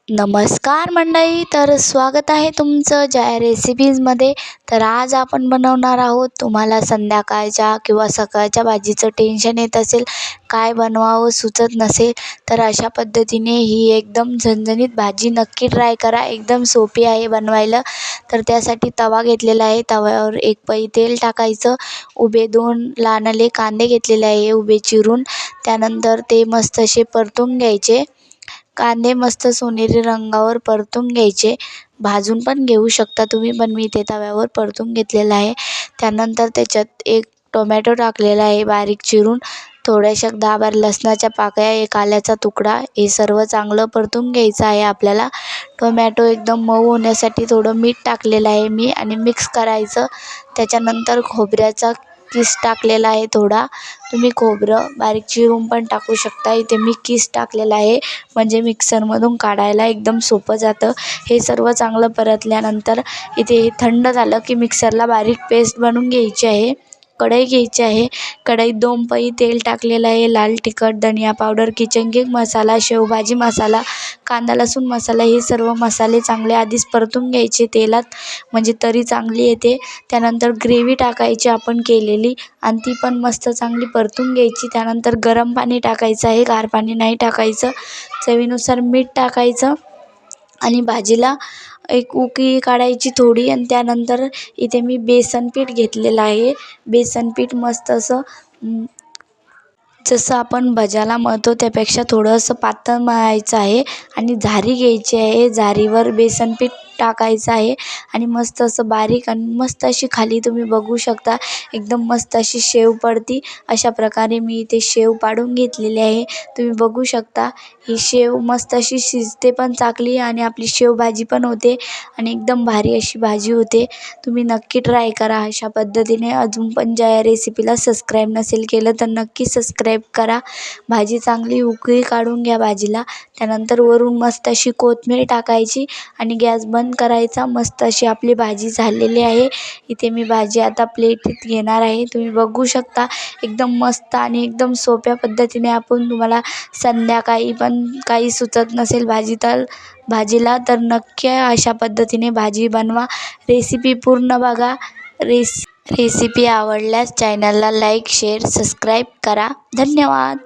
नमस्कार मंडळी, तर स्वागत आहे तुमचं जया रेसिपीजमध्ये. तर आज आपण बनवणार आहोत, तुम्हाला संध्याकाळच्या किंवा सकाळच्या भाजीचं टेन्शन येत असेल, काय बनवावं सुचत नसेल, तर अशा पद्धतीने ही एकदम झणझणीत भाजी नक्की ट्राय करा. एकदम सोपी आहे बनवायला. तर त्यासाठी तवा घेतलेला आहे, तव्यावर एक पळी तेल टाकायचं. उभे 2 लहान कांदे घेतलेले आहे उभे चिरून. त्यानंतर ते मस्त असे परतून घ्यायचे. कांदे मस्त सोनेरी रंगावर परतून घ्यायचे. भाजून पण घेऊ शकता तुम्ही, पण मी इथे तव्यावर परतून घेतलेलं आहे. त्यानंतर त्याच्यात एक टोमॅटो टाकलेला आहे बारीक चिरून, थोड्याशा 10-12 लसणाच्या पाकळ्या, एक आल्याचा तुकडा, हे सर्व चांगलं परतून घ्यायचं आहे आपल्याला. टोमॅटो एकदम मऊ होण्यासाठी थोडं मीठ टाकलेलं आहे मी आणि मिक्स करायचं. त्याच्यानंतर खोबऱ्याचा किस टाकलेला आहे थोडा. तुम्ही खोबरं बारीक चिरून पण टाकू शकता. इथे मी किस टाकलेला आहे, म्हणजे मिक्सरमधून काढायला एकदम सोपं जातं. हे सर्व चांगलं परतल्यानंतर इथे हे थंड झालं की मिक्सरला बारीक पेस्ट बनवून घ्यायची आहे. कढई घ्यायची आहे. कढईत 2 पळी तेल टाकलेलं आहे. लाल तिखट, धनिया पावडर, किचन किंग मसाला, शेवभाजी मसाला, कांदा लसूण मसाला, हे सर्व मसाले चांगले आधीच परतून घ्यायचे तेलात, म्हणजे तरी चांगली येते. त्यानंतर ग्रेव्ही टाकायची आपण केलेली आणि ती पण मस्त चांगली परतून घ्यायची. त्यानंतर गरम पाणी टाकायचं आहे, गार पाणी नाही टाकायचं. चवीनुसार मीठ टाकायचं आणि भाजीला एक उकळी काढायची थोडी. आणि त्यानंतर इथे मी बेसन पीठ घेतलेलं आहे. बेसन पीठ मस्त असं जसं आपण भज्याला मळतो त्यापेक्षा थोडंसं पातळ मळायचं आहे आणि झारी घ्यायची आहे. झारीवर बेसन पीठ टाकायचं आहे आणि मस्त असं बारीक आणि मस्त अशी खाली तुम्ही बघू शकता एकदम मस्त अशी शेव पडती. अशा प्रकारे मी इथे शेव पाडून घेतलेली आहे. तुम्ही बघू शकता ही शेव मस्त अशी शिजते पण चांगली आणि आपली शेवभाजी पण होते आणि एकदम भारी अशी भाजी होते. तुम्ही नक्की ट्राय करा अशा पद्धतीने. अजून पण जया रेसिपीला सबस्क्राईब नसेल केलं तर नक्की सबस्क्राईब करा. भाजी चांगली उकळी काढून घ्या भाजीला. त्यानंतर वरून मस्त अशी कोथिंबीर टाकायची आणि गॅस बंद करायचा. मस्त अशी आपली भाजी झालेली आहे. इथे मी भाजी आता प्लेटीत घेणार आहे. तुम्ही बघू शकता एकदम मस्त आणि एकदम सोप्या पद्धतीने आपण, तुम्हाला संध्याकाळी पण काही सुचत नसेल भाजीला तर नक्की अशा पद्धतीने भाजी बनवा. रेसिपी पूर्ण बघा. रेसिपी आवडल्यास चॅनलला लाईक, शेअर, सबस्क्राईब करा. धन्यवाद.